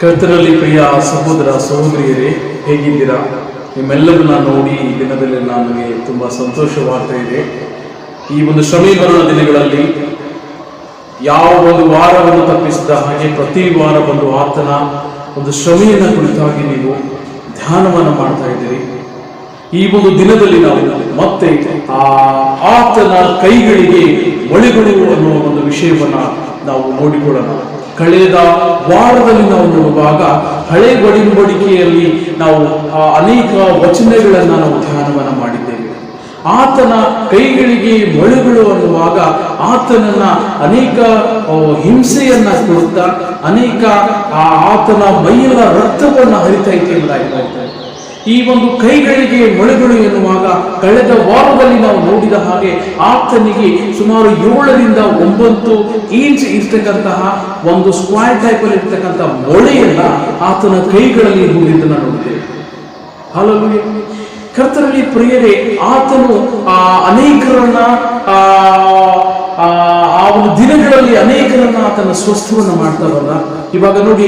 ಕರ್ತನಲ್ಲಿ ಪ್ರಿಯ ಸಹೋದರ ಸಹೋದರಿಯರೇ, ಹೇಗಿದ್ದೀರಾ? ನಿಮ್ಮೆಲ್ಲರನ್ನ ನೋಡಿ ಈ ದಿನದಲ್ಲಿ ನನಗೆ ತುಂಬ ಸಂತೋಷವಾಗ್ತಾ ಇದೆ. ಈ ಒಂದು ಶ್ರಮೀಕರಣ ದಿನಗಳಲ್ಲಿ ಯಾವ ಒಂದು ವಾರವನ್ನು ತಪ್ಪಿಸಿದ ಹಾಗೆ ಪ್ರತಿ ವಾರ ಬಂದು ಆತನ ಒಂದು ಶ್ರಮೆಯನ್ನು ಕುರಿತಾಗಿ ನೀವು ಧ್ಯಾನವನ್ನು ಮಾಡ್ತಾ ಇದ್ದೀರಿ. ಈ ಒಂದು ದಿನದಲ್ಲಿ ನಾವು ಮತ್ತೆ ಆತನ ಕೈಗಳಿಗೆ ಮೊಳೆಗಳು ಅನ್ನುವ ಒಂದು ವಿಷಯವನ್ನ ನಾವು ನೋಡಿಕೊಳ್ಳೋಣ. ಕಳೆದ ವಾರದಲ್ಲಿ ನಾವು ನೋಡುವಾಗ ಹಳೆ ಒಡಂಬಡಿಕೆಯಲ್ಲಿ ನಾವು ಅನೇಕ ವಚನಗಳನ್ನು ನಾವು ಧ್ಯಾನವನ್ನ ಮಾಡಿದ್ದೇವೆ. ಆತನ ಕೈಗಳಿಗೆ ಮೊಳೆಗಳು ಅನ್ನುವಾಗ ಆತನನ್ನ ಅನೇಕ ಹಿಂಸೆಯನ್ನ ಕೊಡುತ್ತಾ ಅನೇಕ ಆತನ ಮೈಯೆಲ್ಲ ರಕ್ತವನ್ನು ಹರಿತಾ ಇತ್ತು ಎಂಬುದಾಗಿ ನೋಡ್ತಾರೆ. ಈ ಒಂದು ಕೈಗಳಿಗೆ ಮೊಳೆಗಳು ಎನ್ನುವಾಗ ಕಳೆದ ವಾರದಲ್ಲಿ ನಾವು ನೋಡಿದ ಹಾಗೆ ಆತನಿಗೆ ಸುಮಾರು 7 ರಿಂದ 9 ಇಂಚ್ ಇರ್ತಕ್ಕಂತಹ ಒಂದು ಸ್ಕ್ವಾರ್ ಟೈಪ್ ಅಲ್ಲಿ ಇರ್ತಕ್ಕಂಥ ಮೊಳೆಯನ್ನ ಆತನ ಕೈಗಳಲ್ಲಿ ಇರುವುದನ್ನು ನೋಡಿದ್ದೇವೆ. ಹಲ್ಲೆಲೂಯಾ. ಕರ್ತನಲ್ಲಿ ಪ್ರಿಯರೇ, ಆತನು ಅನೇಕರನ್ನ ಆ ಒಂದು ದಿನಗಳಲ್ಲಿ ಅನೇಕರನ್ನ ಆತನ ಸ್ವಸ್ಥವನ್ನ ಮಾಡ್ತಾರಲ್ಲ. ಇವಾಗ ನೋಡಿ,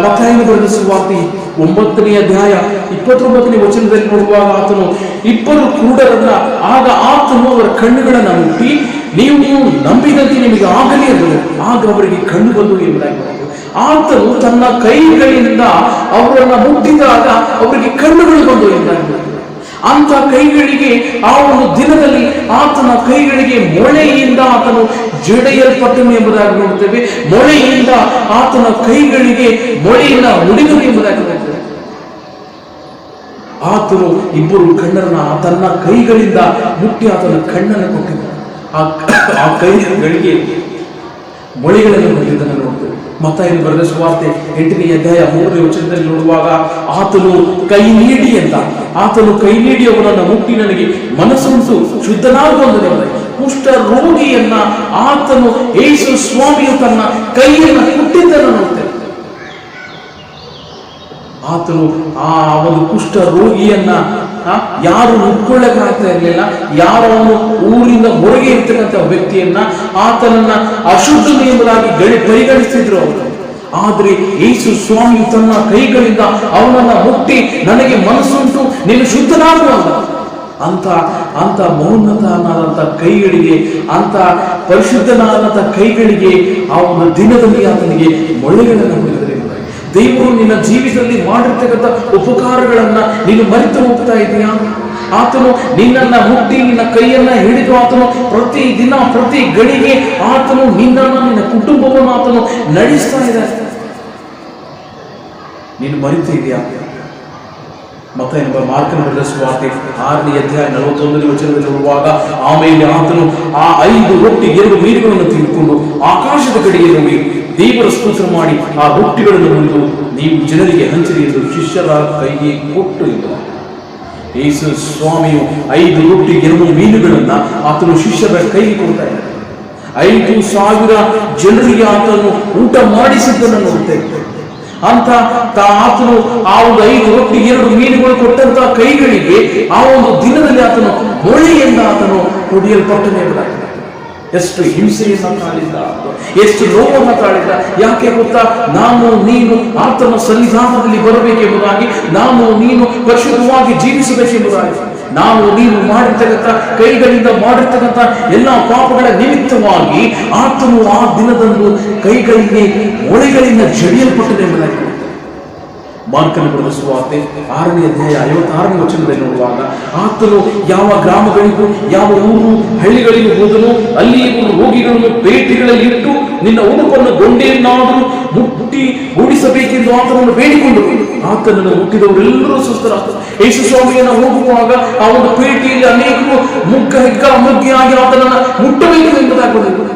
ಮತ್ತಾಯನ ಬರೆದ ಸುವಾರ್ತೆ 9ನೇ ಅಧ್ಯಾಯ 29ನೇ ವಚನದಲ್ಲಿ ನೋಡುವಾಗ ಆತನು 2 ಕುರುಡರನ್ನ ಆಗ ಆತನು ಅವರ ಕಣ್ಣುಗಳನ್ನ ಮುಟ್ಟಿ, ನೀವು ನಂಬಿದಂತೆ ನಿಮಗೆ ಆಗಲಿ ಎಂದರು. ಆಗ ಅವರಿಗೆ ಕಣ್ಣು ಬಂದು ಎಂಬುದಾಗಿ ಆತನು ತನ್ನ ಕೈಗಳಿಂದ ಅವರನ್ನ ಮುಟ್ಟಿದಾಗ ಅವರಿಗೆ ಕಣ್ಣುಗಳು ಬಂದು ಎಂಬುದಾಗಿ. ಅಂತ ಕೈಗಳಿಗೆ ಆ ಒಂದು ದಿನದಲ್ಲಿ ಆತನ ಕೈಗಳಿಗೆ ಮೊಳೆಯಿಂದ ಆತನು ಜಡೆಯಲ್ಪಟ್ಟನು ಎಂಬುದಾಗಿ ನೋಡುತ್ತೇವೆ. ಮೊಳೆಯಿಂದ ಆತನ ಕೈಗಳಿಗೆ ಮೊಳೆಯಿಂದ ಮುಡಿದನು ಎಂಬುದಾಗಿ ನೋಡುತ್ತೇವೆ. ಆತನು 2 ಕಣ್ಣರನ್ನ ತನ್ನ ಕೈಗಳಿಂದ ಮುಟ್ಟಿ ಆತನ ಕಣ್ಣನ್ನು ಕೊಟ್ಟಿದ್ದ. ಆ ಕೈಗಳಿಗೆ ಮೊಳೆಗಳನ್ನು ಹೊಂದಿದ್ದನ್ನು ನೋಡ್ತೇವೆ. ಮತ್ತಾಯನ ಬರೆದ ಸುವಾರ್ತೆ 8ನೇ ಅಧ್ಯಾಯ 3ನೇ ವಚನದಲ್ಲಿ ನೋಡುವಾಗ ಆತನು ಕೈ ನೀಡಿ ಅಂತ, ಆತನು ಕೈ ನೀಡಿ ಅವನನ್ನು ಮುಟ್ಟಿ ನನಗೆ ಮನಸ್ಸುಂಟು ಶುದ್ಧನಾಗುವಂತೆ ಕುಷ್ಠ ರೋಗಿಯನ್ನ ಆತನು ಯೇಸು ಸ್ವಾಮಿಯು ತನ್ನ ಕೈಯನ್ನು ಕೊಟ್ಟಿದ್ದನ್ನು ನೋಡ್ತೇವೆ. ಆತನು ಆ ಒಂದು ಕುಷ್ಠ ರೋಗಿಯನ್ನ ಯಾರು ಮುಟ್ಕೊಳ್ಳಕ್ಕಾಗ್ತಾ ಇರಲಿಲ್ಲ, ಯಾರು ಅವನು ಊರಿಂದ ಹೊರಗೆ ಇರ್ತಕ್ಕಂಥ ವ್ಯಕ್ತಿಯನ್ನ ಆತನನ್ನ ಅಶುದ್ಧನು ಎಂಬುದಾಗಿ ಪರಿಗಣಿಸಿದ್ರು ಅವರು. ಆದ್ರೆ ಯೇಸು ಸ್ವಾಮಿ ತನ್ನ ಕೈಗಳಿಂದ ಅವನನ್ನ ಮುಟ್ಟಿ ನನಗೆ ಮನಸ್ಸುಂಟು, ನೀನು ಶುದ್ಧನಾಗುವಂತ ಅಂತ ಮೌನ್ನತನಾದಂಥ ಕೈಗಳಿಗೆ, ಅಂತ ಪರಿಶುದ್ಧನಾದಂಥ ಕೈಗಳಿಗೆ ಆ ಒಂದು ದಿನದಲ್ಲಿ ಆತನಿಗೆ ಮೊಳೆಗಳನ್ನು ಹೊಂದಿದರೆ ದೇವರು ನಿನ್ನ ಜೀವಿತದಲ್ಲಿ ಮಾಡಿರ್ತಕ್ಕಂಥ ಉಪಕಾರಗಳನ್ನ ನೀನು ಮರೆತು ಹೋಗ್ತಾ ಇದೆಯಾ? ಆತನು ನಿನ್ನನ್ನ ಮುಟ್ಟಿ ನಿನ್ನ ಕೈಯನ್ನ ಹಿಡಿದು ಆತನು ಪ್ರತಿ ದಿನ ಪ್ರತಿ ಗಳಿಗೆ ಆತನು ನಿನ್ನನ್ನು ನಿನ್ನ ಕುಟುಂಬವನ್ನು ಆತನು ನಡೆಸ್ತಾ ಇದ್ದಾನೆ. ನೀನು ಮರೆತು ಇದೆಯಾ? ಮತ್ತೆ ಮಾರ್ಕನ ಬರೆದ ಸುವಾರ್ತೆ 6ನೇ ಅಧ್ಯಾಯ 41ನೇ ವಚನದಲ್ಲಿ ನೋಡುವಾಗ ಆಮೇಲೆ ಆತನು ಆ 5 ರೊಟ್ಟಿ 2 ಮೀನುಗಳನ್ನು ತೆಗೆದುಕೊಂಡು ಆಕಾಶದ ಕಡೆಗೆ ನೋಡಿ ದೇವರ ಸ್ತೋತ್ರ ಮಾಡಿ ಆ ರೊಟ್ಟಿಗಳನ್ನು ಮುರಿದು ನೀವು ಜನರಿಗೆ ಹಂಚಿರಿ ಎಂದು ಶಿಷ್ಯರ ಕೈಗೆ ಕೊಟ್ಟು ಇದ್ದರು. ಯೇಸು ಸ್ವಾಮಿಯು 5 ರೊಟ್ಟಿ 2 ಮೀನುಗಳನ್ನ ಆತನು ಶಿಷ್ಯರ ಕೈಗೆ ಕೊಡ್ತಾ ಇದ್ದಾರೆ. 5,000 ಜನರಿಗೆ ಆತನು ಊಟ ಮಾಡಿಸಿದ್ದನ್ನು ನೋಡ್ತೇವೆ. ಅಂತ ಆತನು ಆ ಒಂದು 5 ರೊಟ್ಟಿ 2 ಮೀನುಗಳು ಕೊಟ್ಟಂತ ಕೈಗಳಿಗೆ ಆ ಒಂದು ದಿನದಲ್ಲಿ ಆತನು ಮೊಳೆಯಿಂದ ಆತನು ಹೊಡೆಯಲ್ಪಟ್ಟನೆ. ಎಷ್ಟು ಹಿಂಸೆಯನ್ನ ತಾಳಿದ್ದ, ಎಷ್ಟು ನೋವನ್ನು ತಾಳಿದ್ದ. ಯಾಕೆ ಗೊತ್ತಾ? ನಾನು ನೀನು ಆತನ ಸನ್ನಿಧಾನದಲ್ಲಿ ಬರಬೇಕೆಂಬುದಾಗಿ, ನಾನು ನೀನು ಪರಿಶುದ್ಧವಾಗಿ ಜೀವಿಸಬೇಕೆಂಬುದಾಗಿ, ನಾವು ನೀನು ಮಾಡಿರ್ತಕ್ಕಂಥ ಕೈಗಳಿಂದ ಮಾಡಿರ್ತಕ್ಕಂಥ ಎಲ್ಲ ಪಾಪಗಳ ನಿಮಿತ್ತವಾಗಿ ಆತನು ಆ ದಿನದಂದು ಕೈಗಳಿಗೆ ಮೊಳೆಗಳಿಂದ ಜಡಿಯಲ್ಪಟ್ಟನೆಂಬುದಾಗಿ ಮಾರ್ಕನ ಬರೆದ ಸುವಾರ್ತೆ 6ನೇ ಅಧ್ಯಾಯ 56ನೇ ವಚನದಲ್ಲಿ ನೋಡುವಾಗ ಆತನು ಯಾವ ಗ್ರಾಮಗಳಿಗೂ ಯಾವ ಊರು ಹಳ್ಳಿಗಳಿಗೂ ಹೋದನು, ಅಲ್ಲಿ ರೋಗಿಗಳನ್ನು ಪೇಟೆಗಳಲ್ಲಿ ಇಟ್ಟು ನಿನ್ನ ಉಡುಪನ್ನು ಗೊಂಡೆಯನ್ನಾದರೂ ಮುಟ್ಟಿ ಓಡಿಸಬೇಕೆಂದು ಆತನನ್ನು ಬೇಡಿಕೊಂಡು ಆತನನ್ನು ಮುಟ್ಟಿದವರೆಲ್ಲರೂ ಸ್ವಸ್ಥರಾಗ್ತರು. ಯೇಸು ಸ್ವಾಮಿಯನ್ನು ಹೋಗುವಾಗ ಆ ಒಂದು ಪೇಟೆಯಲ್ಲಿ ಅನೇಕರು ಮುಗ್ಗಿಯಾಗಿ ಆತನನ್ನು ಮುಟ್ಟಬೇಕು ಎಂಬುದಾಗಿ.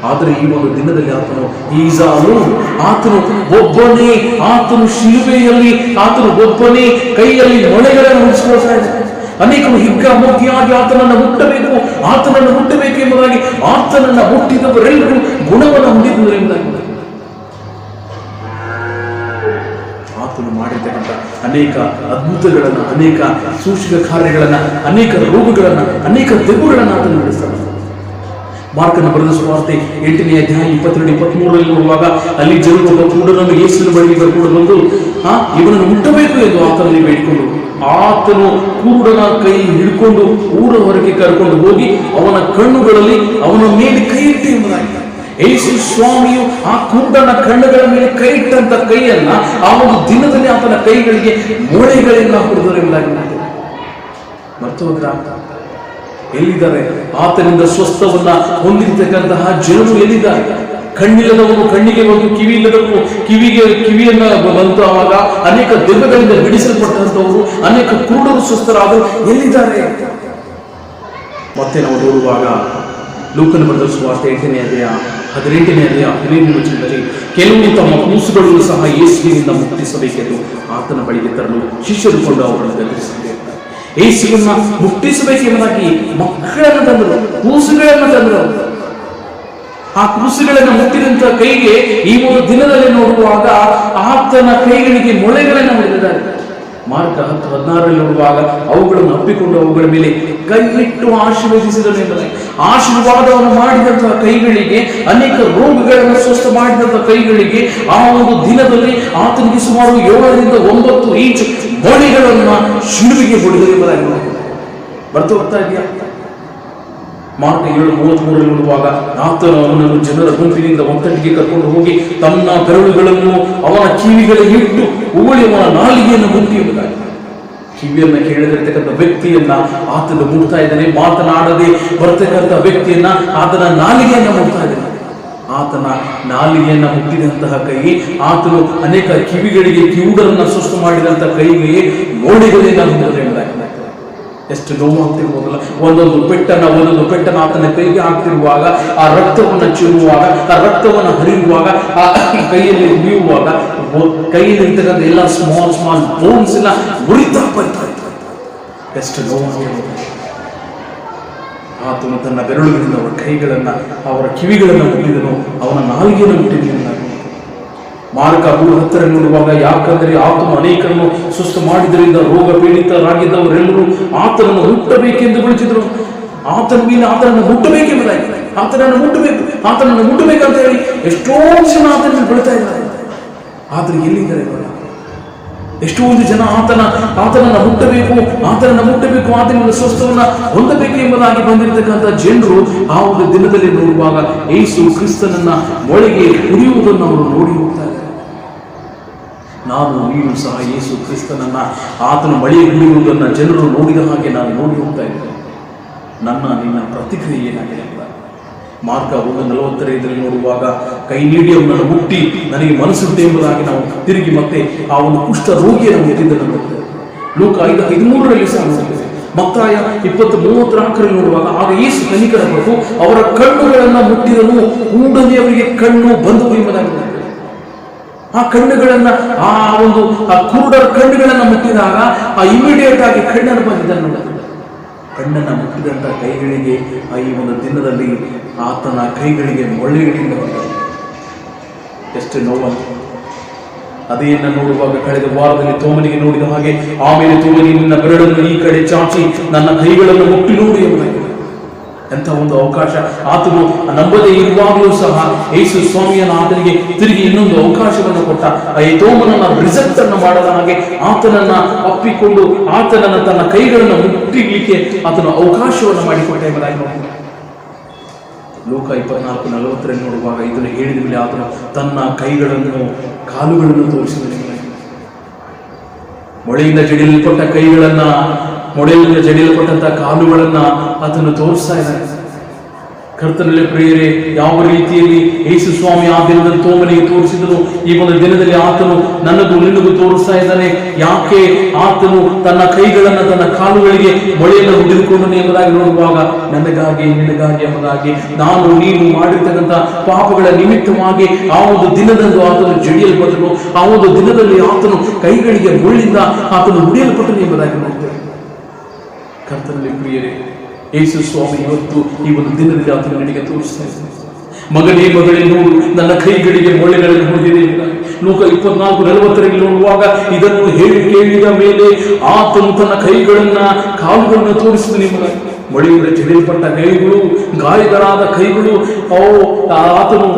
ಆದರೆ ಈ ಒಂದು ದಿನದಲ್ಲಿ ಆತನು ಒಬ್ಬನೇ, ಆತನು ಶಿಲುಬೆಯಲ್ಲಿ ಆತನು ಒಬ್ಬನೇ ಕೈಯಲ್ಲಿ ಮೊಳೆಗಳನ್ನು ಮುಗಿಸ್ಕೊಳ್ತಾ ಇದ್ದಾನೆ. ಅನೇಕರು ಮುಗ್ಗಿಯಾಗಿ ಆತನನ್ನು ಮುಟ್ಟಬೇಕು ಎಂಬುದಾಗಿ ಆತನನ್ನ ಮುಟ್ಟಿದವರೆಲ್ಲರೂ ಗುಣವನ್ನು ಹೊಂದಿದ್ದರು ಎಂಬುದಾಗಿ. ಆತನು ಮಾಡಿರ್ತಕ್ಕಂಥ ಅನೇಕ ಅದ್ಭುತಗಳನ್ನ, ಅನೇಕ ಸೂಚಕ ಕಾರ್ಯಗಳನ್ನ, ಅನೇಕ ರೋಗಗಳನ್ನ, ಅನೇಕ ದೆವ್ವಗಳನ್ನ ಆತನು ನಡೆಸ್ತಾನೆ. ಮಾರ್ಕನ ಬರೆದ ಸುವಾರ್ತೆ 8ನೇ ಅಧ್ಯಾಯ 22-23 ನೋಡುವಾಗ ಅಲ್ಲಿ ಜನರು ಒಬ್ಬ ಕುರುಡನನ್ನು ಯೇಸುವಿನ ಬಳಿಗೆ ಕರ್ಕೊಂಡು ಬಂದು ಇವನನ್ನು ಮುಟ್ಟಬೇಕು ಎಂದು ಆತನಲ್ಲಿ ಬೇಡಿಕೊಂಡು ಆತನು ಕುರುಡನ ಕೈ ಹಿಡ್ಕೊಂಡು ಊರ ಹೊರಗೆ ಕರ್ಕೊಂಡು ಹೋಗಿ ಅವನ ಕಣ್ಣುಗಳಲ್ಲಿ ಅವನ ಮೇಲೆ ಕೈ ಇಟ್ಟು ಎಂಬುದಾಗಿ ಯೇಸು ಸ್ವಾಮಿಯು ಆ ಕುರುಡನ ಕಣ್ಣುಗಳ ಮೇಲೆ ಕೈ ಇಟ್ಟಂತ ಕೈಯನ್ನ ಆ ಒಂದು ದಿನದಲ್ಲಿ ಆತನ ಕೈಗಳಿಗೆ ಮೊಳೆಗಳಿಂದ ಹೊಡೆದರು ಎಂಬುದಾಗಿ ಮರ್ತೋದ್ರ ಎಲ್ಲಿದ್ದಾರೆ? ಆತನಿಂದ ಸ್ವಸ್ಥವನ್ನ ಹೊಂದಿರತಕ್ಕಂತಹ ಜನರು ಎಲ್ಲಿದ್ದಾರೆ? ಕಣ್ಣಿಲ್ಲದವನು ಕಣ್ಣಿಗೆ ಬಂದು, ಕಿವಿ ಇಲ್ಲದವನು ಕಿವಿಯನ್ನ ಬಂತು. ಆವಾಗ ಅನೇಕ ದೆವ್ವಗಳಿಂದ ಬಿಡಿಸಲ್ಪಟ್ಟಂತವರು, ಅನೇಕ ಕುರುಡರು ಸ್ವಸ್ಥರಾದರು ಎಲ್ಲಿದ್ದಾರೆ? ಮತ್ತೆ ನಾವು ನೋಡುವಾಗ ಲೂಕನ ಬರೆದ ಸುವಾರ್ತೆ 8ನೇ ಅಧ್ಯಾಯ 18ನೇ ಅಧ್ಯಾಯ 15ನೇ ವಚನದಲ್ಲಿ ಕೆಲವು ತಮ್ಮ ಕೂಸುಗಳನ್ನು ಸಹ ಯೇಸುವಿನಿಂದ ಮುಕ್ತಿಸಬೇಕೆಂದು ಆತನ ಬಳಿಗೆ ತರಲು ಶಿಷ್ಯರು ಕೊಂಡು ಅವರನ್ನು ಗದರಿಸಿದ್ದಾರೆ. ಯೇಸುವನ್ನ ಮುಕ್ತಿಸಬೇಕೆಂಬುದಾಗಿ ಮಕ್ಕಳನ್ನು ತಂದರು, ಕೂಸುಗಳನ್ನು ತಂದರು. ಆ ಕೂಸುಗಳನ್ನು ಮುಟ್ಟಿದಂತ ಕೈಗೆ ಈ ಒಂದು ದಿನದಲ್ಲಿ ನೋಡುವಾಗ ಆತನ ಕೈಗಳಿಗೆ ಮೊಳೆಗಳನ್ನು ಹೊಡೆದಿದ್ದಾರೆ. ಮಾರ್ಕ 10:16 ನೋಡುವಾಗ ಅವುಗಳನ್ನು ಅಪ್ಪಿಕೊಂಡು ಅವುಗಳ ಮೇಲೆ ಕೈಯಿಟ್ಟು ಆಶೀರ್ವದಿಸಿದನು ಎಂಬುದಾಗಿ. ಆಶೀರ್ವಾದವನ್ನು ಮಾಡಿದಂತಹ ಕೈಗಳಿಗೆ, ಅನೇಕ ರೋಗಗಳನ್ನು ಸ್ವಸ್ಥ ಮಾಡಿದಂತಹ ಕೈಗಳಿಗೆ ಆ ಒಂದು ದಿನದಲ್ಲಿ ಆತನಿಗೆ ಸುಮಾರು 7-9 ಇಂಚು ಮೊಳೆಗಳನ್ನ ಶಿಲುಬೆಗೆ ಹೊಡೆದರು ಎಂಬುದಾಗಿ ಬರ್ತಾ ಹೋಗ್ತಾ ಇದೆಯಾ? ಮಾರ್ಕ 7:33 ನೋಡುವಾಗ ಆತನು ಅವನನ್ನು ಜನರ ಗುಂಪಿನಿಂದ ಒತ್ತಟ್ಟಿಗೆ ಕರ್ಕೊಂಡು ಹೋಗಿ ತನ್ನ ಬೆರಳುಗಳನ್ನು ಅವನ ಕಿವಿಗಳಿಗೆ ಇಟ್ಟು ಉಗುಳಿ ಅವನ ನಾಲಿಗೆಯನ್ನು ಮುಟ್ಟಿ ಎಂಬುದಾಗಿ. ಕಿವಿಯನ್ನ ಕೇಳದಿರ್ತಕ್ಕಂಥ ವ್ಯಕ್ತಿಯನ್ನ ಆತನ ಮುಟ್ತಾ ಇದ್ದಾನೆ. ಮಾತನಾಡದೆ ಬರ್ತಕ್ಕಂಥ ವ್ಯಕ್ತಿಯನ್ನ ಆತನ ನಾಲಿಗೆಯನ್ನ ಮುಟ್ತಾ ಇದ್ದಾನೆ. ಆತನ ನಾಲಿಗೆಯನ್ನ ಮುಟ್ಟಿದಂತಹ ಕೈ, ಆತನು ಅನೇಕ ಕಿವಿಗಳಿಗೆ ಕಿವುಡರನ್ನ ಸ್ವಸ್ಥ ಮಾಡಿದಂತಹ ಕೈಗೆ ಮೋಡಿಗಳಿಂದ ಹೊಂದಿದೆ ಎಂಬುದಾಗಿ. ಎಷ್ಟು ನೋವಾಗ್ತಿರ್ಬೋದಲ್ಲ. ಒಂದೊಂದು ಪೆಟ್ಟನ್ನು ಆತನ ಕೈಗೆ ಹಾಕ್ತಿರುವಾಗ, ಆ ರಕ್ತವನ್ನು ಚೆಲ್ಲುವಾಗ, ಆ ರಕ್ತವನ್ನು ಹರಿಯುವಾಗ, ಆ ಕೈಯಲ್ಲಿ ಉಳಿಯುವಾಗ ಕೈಯಲ್ಲಿರ್ತಕ್ಕಂಥ ಎಲ್ಲ ಸ್ಮಾಲ್ ಬೋನ್ಸ್ ಎಲ್ಲ ಮುರಿತಾ ಬರ್ತಾ ಇತ್ತು. ಎಷ್ಟು ನೋವಾಗಿರ್ಬೋದು. ಆತನು ತನ್ನ ಬೆರಳುಗಳಿಂದ ಅವರ ಕೈಗಳನ್ನ, ಅವರ ಕಿವಿಗಳನ್ನು ಮುಟ್ಟಿದನು, ಅವನ ನಾಲಿಗೆಯನ್ನು ಮುಟ್ಟಿದನು. ಮಾರ್ಕ 3:10 ನೋಡುವಾಗ, ಯಾಕಂದರೆ ಆತನು ಅನೇಕರನ್ನು ಸುಸ್ತು ಮಾಡಿದ್ರಿಂದ ರೋಗ ಪೀಡಿತರಾಗಿದ್ದವರೆಲ್ಲರೂ ಆತನನ್ನು ಮುಟ್ಟಬೇಕೆಂದು ಬಿಡುತ್ತಿದ್ರು. ಆತನ ಮೇಲೆ ಆತನನ್ನು ಮುಟ್ಟಬೇಕೆಂಬುದಾಗಿ, ಆತನನ್ನು ಮುಟ್ಟಬೇಕಂತ ಹೇಳಿ ಎಷ್ಟೋ ಜನ ಆತನನ್ನು ಬಿಡ್ತಾ ಇದ್ದಾರೆ. ಆತನು ಎಲ್ಲಿದ್ದಾರೆ? ಎಷ್ಟೊಂದು ಜನ ಆತನನ್ನು ಮುಟ್ಟಬೇಕು, ಆತನಿಂದ ಸ್ವಸ್ಥವನ್ನ ಹೊಂದಬೇಕು ಎಂಬುದಾಗಿ ಬಂದಿರತಕ್ಕಂಥ ಜನರು ಆ ಒಂದು ದಿನದಲ್ಲಿ ನೋಡುವಾಗ ಯೇಸು ಕ್ರಿಸ್ತನನ್ನ ಮೊಳೆಗೆ ಉರಿಯುವುದನ್ನು ಅವರು ನೋಡಿ ಹೋಗ್ತಾ ಇದ್ದಾರೆ. ನಾನು ನೀನು ಸಹ ಯೇಸು ಕ್ರಿಸ್ತನನ್ನ ಆತನು ಮಳೆಗೆ ಉರಿಯುವುದನ್ನು ಜನರು ನೋಡಿದ ಹಾಗೆ ನಾನು ನೋಡಿ ಹೋಗ್ತಾ ಇದ್ದೇನೆ. ನಿನ್ನ ಪ್ರತಿಕ್ರಿಯೆ ಏನಾಗಿದೆ? ಮಾರ್ಕ 1:45 ನೋಡುವಾಗ, ಕೈ ನೀಡಿ ಅವನನ್ನು ಮುಟ್ಟಿ ನನಗೆ ಮನಸ್ಸುಂಟು ಎಂಬುದಾಗಿ ನಾವು ತಿರುಗಿ ಮತ್ತೆ ಆ ಒಂದು ಕುಷ್ಠ ರೋಗಿಯನ್ನು ಮುಟ್ಟಿದ್ದನ್ನು ನೋಡ್ತೇವೆ. ಲೂಕ 5:13 ಸಹ ನೋಡ್ತೇವೆ. ಮತ್ತಾಯ 20:34 ನೋಡುವಾಗ, ಆಗ ಯೇಸು ಕನಿಕರಪಟ್ಟು ಅವರ ಕಣ್ಣುಗಳನ್ನು ಮುಟ್ಟಿದನು, ಕೂಡಲೇ ಅವರಿಗೆ ಕಣ್ಣು ಬಂದವು ಎಂಬುದಾಗಿ. ಆ ಕಣ್ಣುಗಳನ್ನ, ಆ ಕುರುಡರ ಕಣ್ಣುಗಳನ್ನು ಮುಟ್ಟಿದಾಗ ಇಮಿಡಿಯೇಟ್ ಆಗಿ ಕಣ್ಣನ್ನು ಬಂದಿದ್ದನ್ನು ಕಣ್ಣನ್ನು ಮುಟ್ಟಿದಂಥ ಕೈಗಳಿಗೆ ಈ ಒಂದು ದಿನದಲ್ಲಿ ಆತನ ಕೈಗಳಿಗೆ ಮೊಳ್ಳೆಗಳಿಂದ ಬಂದರು. ಎಷ್ಟು ನೋವು! ಅದೇನ ನೋಡುವಾಗ ಕಳೆದ ವಾರದಲ್ಲಿ ತೋಮನಿಗೆ ನೋಡಿದ ಹಾಗೆ, ಆಮೇಲೆ ತೋಮನಿ ನಿನ್ನ ಬೆರಳನ್ನು ಈ ಕಡೆ ಚಾಚಿ ನನ್ನ ಕೈಗಳನ್ನು ಮುಟ್ಟಿ ನೋಡಿ ಎಂಬುದಾಗಿ. ಎಂಥ ಒಂದು ಅವಕಾಶ! ಆತನು ನಂಬದೇ ಇರುವಾಗಲೂ ಸಹ ಯೇಸು ಸ್ವಾಮಿಯನ್ನು ಆತನಿಗೆ ತಿರುಗಿ ಇನ್ನೊಂದು ಅವಕಾಶವನ್ನು ಕೊಟ್ಟ. ಈ ತೋಮನನ್ನ ರಿಜೆಕ್ಟ್ ಅನ್ನು ಮಾಡದ ಹಾಗೆ ಆತನನ್ನ ಅಪ್ಪಿಕೊಂಡು ಆತನನ್ನ ತನ್ನ ಕೈಗಳನ್ನು ಮುಟ್ಟಿಲಿಕ್ಕೆ ಆತನ ಅವಕಾಶವನ್ನು ಮಾಡಿಕೊಟ್ಟ ಎಂಬುದಾಗಿ ನೋಡಿ. ಲೂಕ 24:40 ನೋಡುವಾಗ, ಇದನ್ನು ಹೇಳಿದ ಮೇಲೆ ಆತನು ತನ್ನ ಕೈಗಳನ್ನು, ಕಾಲುಗಳನ್ನು ತೋರಿಸಿದ. ಮೊಳೆಯಿಂದ ಜಡಿಯಲ್ಪಟ್ಟ ಕೈಗಳನ್ನ, ಮೊಳೆಯಿಂದ ಜಡಿಯಲ್ಪಟ್ಟಂತಹ ಕಾಲುಗಳನ್ನ ಆತನು ತೋರಿಸ್ತಾ ಇದ್ದಾನೆ. ಕರ್ತನಲ್ಲಿ ಪ್ರಿಯರೇ, ಯಾವ ರೀತಿಯಲ್ಲಿ ಯೇಸು ಸ್ವಾಮಿ ಆ ದಿನದಲ್ಲಿ ತೋಮನಿಗೆ ತೋರಿಸಿದನು, ಈ ಒಂದು ದಿನದಲ್ಲಿ ಆತನು ನನ್ನದು ನಿನಗೂ ತೋರಿಸ್ತಾ ಇದ್ದಾನೆ. ಯಾಕೆ ಆತನು ತನ್ನ ಕೈಗಳನ್ನ ತನ್ನ ಕಾಲುಗಳಿಗೆ ಮೊಳೆಯನ್ನು ಹಿಡಿದುಕೊಂಡು ಎಂಬುದಾಗಿ ನೋಡುವಾಗ, ನನಗಾಗಿ ನಿನಗಾಗಿ ಎಂಬುದಾಗಿ, ನಾನು ನೀನು ಮಾಡಿರ್ತಕ್ಕಂಥ ಪಾಪಗಳ ನಿಮಿತ್ತವಾಗಿ ಆ ಒಂದು ದಿನದಂದು ಆತನು ಜಡಿಯಲ್ಪಟ್ಟನು. ಆ ಒಂದು ದಿನದಲ್ಲಿ ಆತನು ಕೈಗಳಿಗೆ ಮುಳ್ಳಿಂದ ಆತನು ಮುಡಿಯಲ್ಪಟ್ಟನು ಎಂಬುದಾಗಿ ನೋಡ್ತೇವೆ. ಕರ್ತನಲ್ಲಿ ಪ್ರಿಯರೇ, ಯೇಸು ಸ್ವಾಮಿ ಇವತ್ತು ಈ ಒಂದು ದಿನದಲ್ಲಿ ಆತನು ನನಗೆ ತೋರಿಸ್ತಾ ಇದ್ದಾನೆ. ಮಗನೇ ನೋಡು, ನನ್ನ ಕೈಗಳಿಗೆ ಮೊಳೆಗಳನ್ನು ಹೊಂದಿದೆ. ಲೂಕ 24:40 ನೋಡುವಾಗ, ಇದನ್ನು ಹೇಳಿ ಕೇಳಿದ ಮೇಲೆ ಆತನು ತನ್ನ ಕೈಗಳನ್ನ, ಕಾಲುಗಳನ್ನು ತೋರಿಸಿದ ಎಂಬುದಾಗಿ. ಮೊಳೆಯಿಂದ ಜಡಿಯಲ್ಪಟ್ಟ ಕೈಗಳು, ಗಾಯಗಳಾದ ಕೈಗಳು, ಆತನು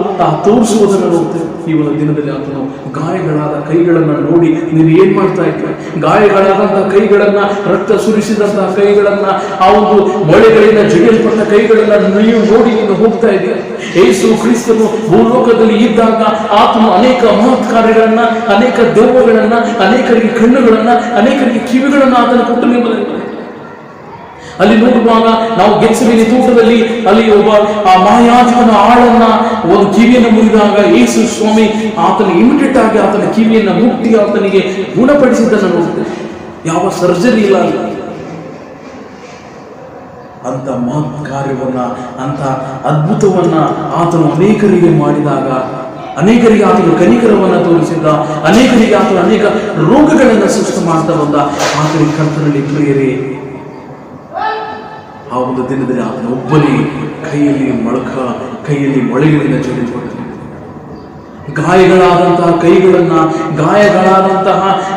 ತೋರಿಸುವುದನ್ನು ನೋಡ್ತೇವೆ. ಈ ಒಂದು ದಿನದಲ್ಲಿ ಆತನು ಗಾಯಗಳಾದ ಕೈಗಳನ್ನ ನೋಡಿ ನೀನು ಏನ್ ಮಾಡ್ತಾ ಇದ್ದೆ? ಗಾಯಗಳಾದಂತಹ ಕೈಗಳನ್ನ, ರಕ್ತ ಸುರಿಸಿದಂತಹ ಕೈಗಳನ್ನ, ಆ ಒಂದು ಮೊಳೆಗಳಿಂದ ಜಡಿಯಲ್ಪಟ್ಟ ಕೈಗಳನ್ನ ನೀವು ನೋಡಿ ನೀನು ಹೋಗ್ತಾ ಇದ್ದೀಯ. ಯೇಸು ಕ್ರಿಸ್ತನು ಭೂಲೋಕದಲ್ಲಿ ಇದ್ದಾಗ ಆತನು ಅನೇಕ ಮಹತ್ ಕಾರ್ಯಗಳನ್ನ, ಅನೇಕ ದೆವ್ವಗಳನ್ನ, ಅನೇಕರಿಗೆ ಕಣ್ಣುಗಳನ್ನ, ಅನೇಕರಿಗೆ ಕಿವಿಗಳನ್ನ ಆತನು ಕೊಟ್ಟು ನಿಮ್ಮಲ್ಲಿ ಅಲ್ಲಿ ನೋಡುವಾಗ ನಾವು ಗೆತ್ಸೆಮನೆ ತೋಟದಲ್ಲಿ ಅಲ್ಲಿ ಒಬ್ಬ ಆ ಮಹಾಯಾಜಕನ ಆಳನ್ನ ಒಂದು ಕಿವಿಯನ್ನು ಮುರಿದಾಗ ಯೇಸು ಸ್ವಾಮಿ ಆತನ ಇಮಿಡಿಯೇಟ್ ಆಗಿ ಆತನ ಕಿವಿಯನ್ನು ಮುಟ್ಟಿ ಆತನಿಗೆ ಗುಣಪಡಿಸಿದ್ದನ್ನು ನೋಡ್ತೇವೆ. ಯಾವ ಸರ್ಜರಿ ಇಲ್ಲ. ಅಂತ ಮಹತ್ ಕಾರ್ಯವನ್ನ, ಅಂತ ಅದ್ಭುತವನ್ನ ಆತನು ಅನೇಕರಿಗೆ ಮಾಡಿದಾಗ, ಅನೇಕರಿಗೆ ಆತನು ಕನಿಕರವನ್ನ ತೋರಿಸಿದ್ದ, ಅನೇಕರಿಗೆ ಆತನು ಅನೇಕ ರೋಗಗಳನ್ನು ಸೃಷ್ಟಿ ಮಾಡ್ತಾ ಬಂದ. ಆತನಿಗೆ ಕರ್ತನಲ್ಲಿ ಪ್ರಿಯರೇ, ಆ ಒಂದು ದಿನದಲ್ಲಿ ಆತನ ಒಬ್ಬನೇ ಕೈಯಲ್ಲಿ ಮೊಳೆಗಳಿಂದ ಜಡಿಯಲ್ಪಟ್ಟ ಗಾಯಗಳಾದಂತಹ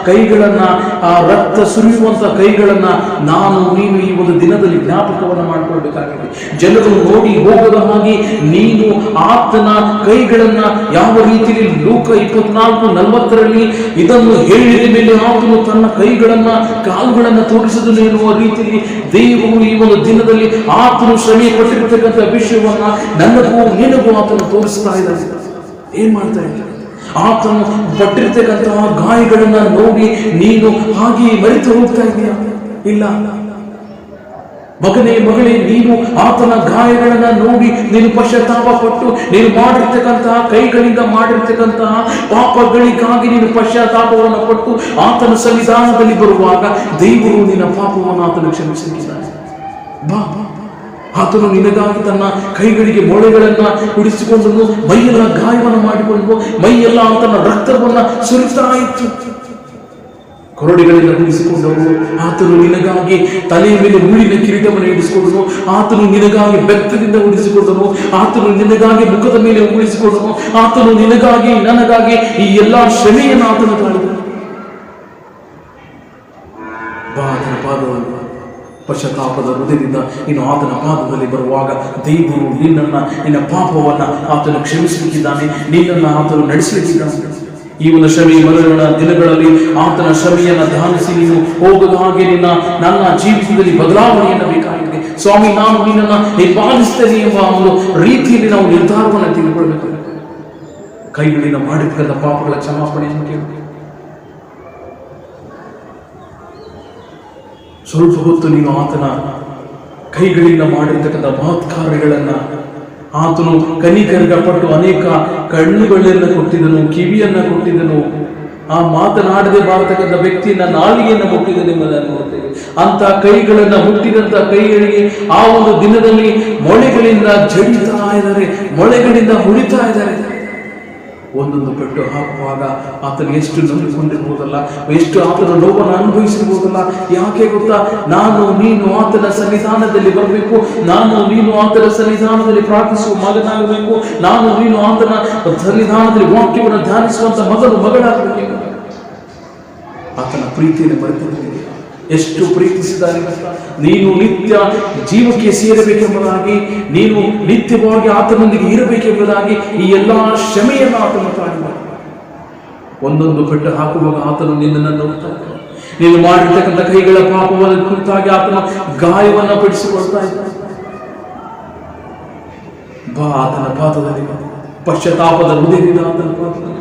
ಕೈಗಳನ್ನ, ಆ ರಕ್ತ ಸುರಿಯುವಂತಹ ಕೈಗಳನ್ನ ನಾನು ನೀನು ಈ ಒಂದು ದಿನದಲ್ಲಿ ಜ್ಞಾಪಕವನ್ನ ಮಾಡಿಕೊಳ್ಬೇಕಾಗಿದೆ. ಜನರು ನೋಡಿ ಹೋಗದ ಹಾಗೆ ನೀನು ಆತನ ಕೈಗಳನ್ನ ಯಾವ ರೀತಿಯಲ್ಲಿ ಲೂಕ 24:40 ಇದನ್ನು ಹೇಳಿದ ಮೇಲೆ ಆತನು ತನ್ನ ಕೈಗಳನ್ನ, ಕಾಲುಗಳನ್ನ ತೋರಿಸದನು ಎನ್ನುವ ರೀತಿಯಲ್ಲಿ ದೇವರು ಈ ಒಂದು ದಿನದಲ್ಲಿ ಆತನು ಶ್ರಮೆ ಪಟ್ಟಿರ್ತಕ್ಕಂಥ ವಿಷಯವನ್ನ ನನಗೂ ನಿನಗೂ ಆತನು ತೋರಿಸ್ತಾ ಇದ್ದಾನೆ. ಏನ್ ಮಾಡ್ತಾ ಇದ್ದ? ಆತನು ಪಟ್ಟಿರ್ತಕ್ಕಂತಹ ಗಾಯಗಳನ್ನ ನೋಡಿ ನೀನು ಹಾಗೆ ಮರೆತು ಹೋಗ್ತಾ ಇದೀಯ? ಇಲ್ಲ ಮಗನೇ, ನೀನು ಆತನ ಗಾಯಗಳನ್ನ ನೋಡಿ ನೀನು ಪಶ್ಚಾತ್ತಾಪ ಪಟ್ಟು ನೀನು ಮಾಡಿರ್ತಕ್ಕಂತಹ ಕೈಗಳಿಂದ ಮಾಡಿರ್ತಕ್ಕಂತಹ ಪಾಪಗಳಿಗಾಗಿ ನೀನು ಪಶ್ಚಾತ್ತಾಪವನ್ನು ಪಟ್ಟು ಆತನ ಸನ್ನಿಧಾನದಲ್ಲಿ ಬರುವಾಗ ದೇವರು ನಿನ್ನ ಪಾಪವನ್ನು ಆತನು ಕ್ಷಮಿಸಿದ್ದಾನೆ. ಬಾ, ಆತನು ನಿನಗಾಗಿ ತನ್ನ ಕೈಗಳಿಗೆ ಮೊಳೆಗಳನ್ನ ಉಡಿಸಿಕೊಂಡು ಮೈಯೆಲ್ಲ ಗಾಯವನ್ನು ಮಾಡಿಕೊಂಡು ಮೈಯೆಲ್ಲ ಆತನ ರಕ್ತವನ್ನ ಸುರಿತಾ ಇತ್ತು. ಕೊರಡೆಗಳಿಂದ ಉಡಿಸಿಕೊಂಡವರು ಆತನು ನಿನಗಾಗಿ ತಲೆಯ ಮೇಲೆ ಮುಳ್ಳಿನ ಕಿರೀಟವನ್ನು ಇಡಿಸಿಕೊಂಡನು. ಆತನು ನಿನಗಾಗಿ ಬೆತ್ತದಿಂದ ಉಡಿಸಿಕೊಂಡನು. ಆತನು ನಿನಗಾಗಿ ಮುಖದ ಮೇಲೆ ಉಳಿಸಿಕೊಂಡನು. ಆತನು ನಿನಗಾಗಿ ನನಗಾಗಿ ಈ ಎಲ್ಲಾ ಶ್ರಮೆಯನ್ನು ಆತನು ತಾಳಿದನು. ಆತನ ಪಾದವನ್ನು ಪಶ್ಚಾತ್ತಾಪದ ಹೃದಯದಿಂದ ಇನ್ನು ಆತನ ಪಾದದಲ್ಲಿ ಬರುವಾಗ ದೇವರು ನಿನ್ನ ಪಾಪವನ್ನ ಆತನು ಕ್ಷಮಿಸಲಿಕ್ಕಿದ್ದಾನೆ, ನಿನ್ನನ್ನು ಆತನು ನಡೆಸಲಿಕ್ಕಿದ್ದಾನೆ. ಈ ಒಂದು ಶ್ರಮೆ ಮರಣ ದಿನಗಳಲ್ಲಿ ಆತನ ಶ್ರಮೆಯನ್ನು ಧ್ಯಾನಿಸಿ ನೀನು ಹೋಗದ ಹಾಗೆ ನನ್ನ ಜೀವಿತದಲ್ಲಿ ಬದಲಾವಣೆಯನ್ನು ಬೇಕಾಗಿದೆ. ಸ್ವಾಮಿ, ನಾನು ನಿನ್ನನ್ನು ನಿರ್ಪಾಲಿಸ್ತೇನೆ ಎಂಬ ಒಂದು ರೀತಿಯಲ್ಲಿ ನಾವು ನಿರ್ಧಾರವನ್ನು ತೆಗೆದುಕೊಳ್ಬೇಕು. ಕೈಗಳಿಂದ ಮಾಡಿರ್ತಕ್ಕಂಥ ಪಾಪಗಳ ಕ್ಷಮಾಪಣೆಯನ್ನು ಕೇಳಿ ಸ್ವಲ್ಪ ಹೊತ್ತು ನೀನು ಆತನ ಕೈಗಳಿಂದ ಮಾಡಿರ್ತಕ್ಕಂಥ ಮಹತ್ ಕಾರ್ಯಗಳನ್ನ, ಆತನು ಕನಿಕರಪಟ್ಟು ಅನೇಕ ಕಣ್ಣುಗಳನ್ನ ಕೊಟ್ಟಿದ್ದನು, ಕಿವಿಯನ್ನ ಕೊಟ್ಟಿದ್ದನು, ಆ ಮಾತನಾಡದೆ ಬಾರತಕ್ಕಂಥ ವ್ಯಕ್ತಿಯನ್ನ ನಾಲಿಗೆಯನ್ನ ಮುಟ್ಟಿದನು ಎಂಬುದನ್ನು ನೋಡ್ತೇವೆ. ಅಂತ ಕೈಗಳನ್ನ ಮುಟ್ಟಿದಂತ ಕೈಗಳಿಗೆ ಆ ಒಂದು ದಿನದಲ್ಲಿ ಮೊಳೆಗಳಿಂದ ಜಡಿತಾ ಇದ್ದಾರೆ, ಮೊಳೆಗಳಿಂದ ಮುಡಿತಾ ಇದ್ದಾರೆ. ಒಂದೊಂದು ಪೆಟ್ಟು ಹಾಕುವಾಗ ಆತನು ಎಷ್ಟು ನಂಬಿಕೊಂಡಿರ್ಬೋದಲ್ಲ, ಎಷ್ಟು ಆತನ ನೋವನ್ನು ಅನುಭವಿಸಿರ್ಬೋದಲ್ಲ. ಯಾಕೆ ಗೊತ್ತಾ? ನಾನು ನೀನು ಆತನ ಸನ್ನಿಧಾನದಲ್ಲಿ ಬರಬೇಕು, ನಾನು ನೀನು ಆತನ ಸನ್ನಿಧಾನದಲ್ಲಿ ಪ್ರಾರ್ಥಿಸುವ ಮಗನಾಗಬೇಕು, ನಾನು ನೀನು ಆತನ ಸನ್ನಿಧಾನದಲ್ಲಿ ವಾಕ್ಯವನ್ನು ಧ್ಯಾನಿಸುವಂತ ಮಗಳಾಗಬೇಕು. ಆತನ ಪ್ರೀತಿಯನ್ನು ಮರೆತಿದ್ದೇನೆ. ಎಷ್ಟು ಪ್ರೀತಿಸಿದ್ದಾರೆ. ನೀನು ನಿತ್ಯ ಜೀವಕ್ಕೆ ಸೇರಬೇಕೆಂಬುದಾಗಿ, ನೀನು ನಿತ್ಯವಾಗಿ ಆತನೊಂದಿಗೆ ಇರಬೇಕೆಂಬುದಾಗಿ ಈ ಎಲ್ಲಾ ಶ್ರಮೆಯನ್ನು ಆತನು ತಾಳಿದ. ಒಂದೊಂದು ಪೆಟ್ಟು ಹಾಕುವಾಗ ಆತನು ನಿನ್ನನ್ನು ನೋಡ್ತಾ ಇದ್ದ. ನೀನು ಮಾಡಿರ್ತಕ್ಕಂಥ ಕೈಗಳ ಪಾಪವನ್ನು ಕುರಿತಾಗಿ ಆತನ ಗಾಯವನ್ನು ಪಡಿಸಿಕೊಳ್ತಾ ಇದ್ದ. ಬಾ ಆತನ ಪಾದದಲ್ಲಿ, ಪಶ್ಚಾತ್ತಾಪದ ಹೃದಯದಿಂದ ಆತನ ಪಾದದಲ್ಲಿ